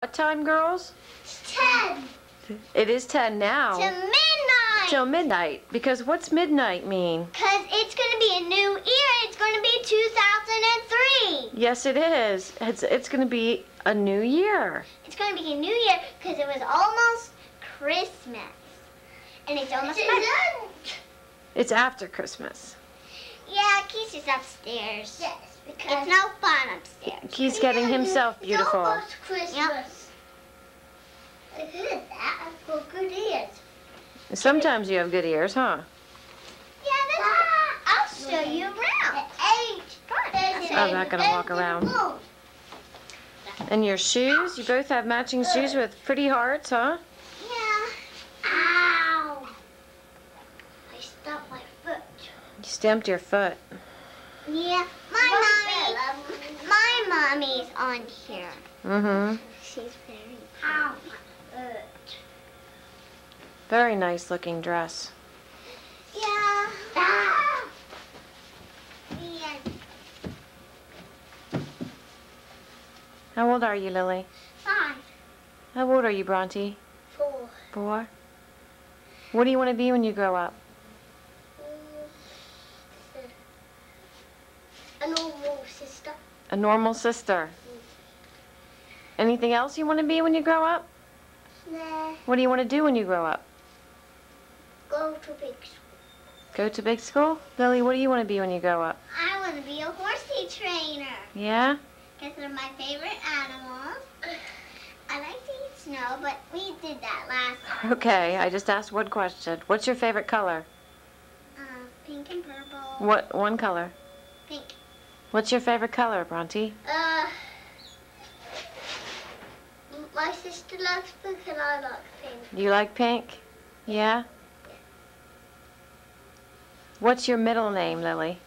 What time, girls? 10. It is 10 now. To midnight. Till midnight. Because what's midnight mean? Because it's going to be a new year. It's going to be 2003. Yes, it is. It's going to be a new year. It's going to be a new year because it was almost Christmas. And it's almost It's after Christmas. Yeah, Keith is upstairs. Yes, because it's no fun upstairs. He's getting himself beautiful. It's almost Christmas. I heard that. I've got good ears. Sometimes you have good ears, huh? Yeah, that's I'll show you around. I'm not going to walk around. And your shoes? You both have matching shoes with pretty hearts, huh? Yeah. Ow. I stubbed my foot. You stamped your foot. Yeah. My mommy's on here. Mm-hmm. She's very ow, my foot. Very nice looking dress. Yeah. How old are you, Lily? 5. How old are you, Bronte? 4. 4? What do you want to be when you grow up? A normal sister. A normal sister. Anything else you want to be when you grow up? Nah. What do you want to do when you grow up? Go to big school. Go to big school? Lily, what do you want to be when you grow up? I want to be a horsey trainer. Yeah? Because they're my favorite animals. I like to eat snow, but we did that last time. Okay, I just asked one question. What's your favorite color? Pink and purple. What one color? Pink. What's your favorite color, Bronte? My sister likes pink and I like pink. You like pink? Yeah? What's your middle name, Lily?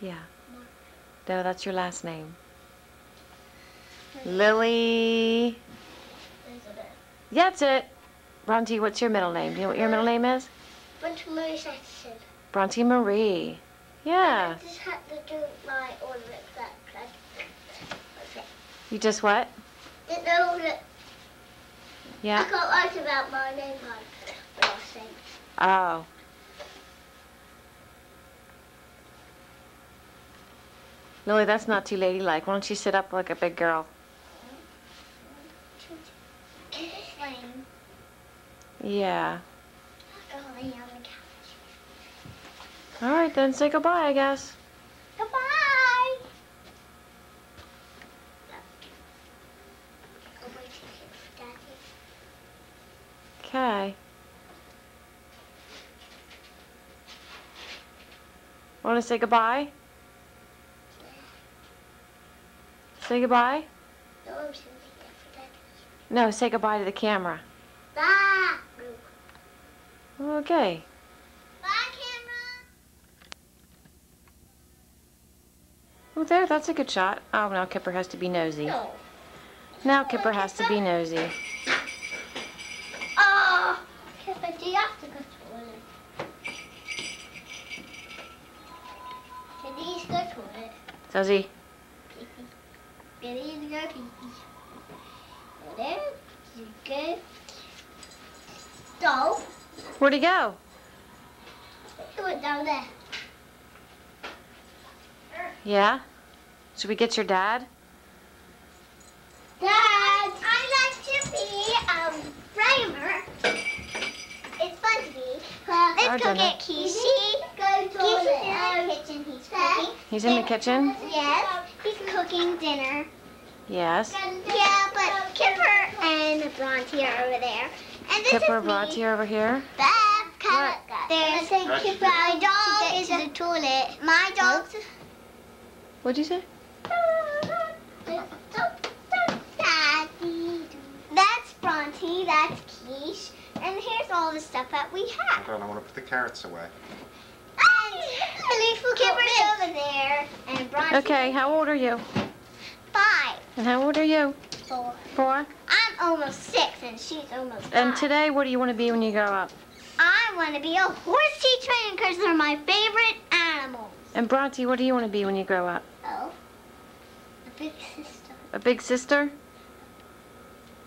Yeah. No, that's your last name. Lily. Yeah, that's it. Bronte, what's your middle name? Do you know what your middle name is? Bronte Marie Saxon. Bronte Marie. Yeah. I just had to do my ornament that. You just what? Didn't know that. Yeah. I can't write about my name on last name. Oh. Lily, that's not too ladylike. Why don't you sit up like a big girl? Yeah. All right, then say goodbye, I guess. Goodbye. Okay. Want to say goodbye? Say goodbye? No, I'm saying that for Daddy. No, say goodbye to the camera. Bye. Okay. Bye, camera. Oh, there, that's a good shot. Oh, now Kipper has to be nosy. No. Now Kipper has to be nosy. Oh, Kipper, do you have to go to the toilet? Can these go to the toilet? Does he? There you go, pee-pee. There you go. So, Where'd he go? he went down there. Yeah? Should we get your dad? Dad, I like to be Framer. It's fun to be. Let's go get Kishi. Kishi's in the kitchen. He's cooking. He's in the kitchen? Yes, he's cooking dinner. Yes. Yeah, but Kipper and Bronte are over there. And this Kipper, is me. Bronte are over here. What? There's Kipper. My dog is in the toilet. My dog's. What'd you say? That's Bronte. That's Quiche. And here's all the stuff that we have. Hold on, I want to put the carrots away. And Kipper's over there. And Bronte. Okay, how old are you? 5. And how old are you? 4. 4? I'm almost 6 and she's almost 5. And today, what do you want to be when you grow up? I want to be a horsey trainer because they're my favorite animals. And Bronte, what do you want to be when you grow up? Oh. A big sister. A big sister?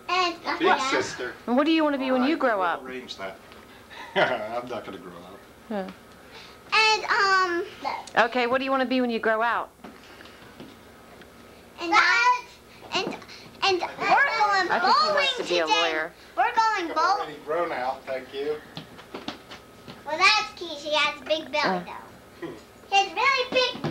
And Big sister. And what do you want to be when you grow We'll up? arrange that. I'm not going to grow up. Huh. And Okay, what do you want to be when you grow out? and we're going I think he bowling wants to be a today. lawyer. We're going I'm bowling. already grown out, thank you. Well, that's Keisha. He has a big belly though. He has really big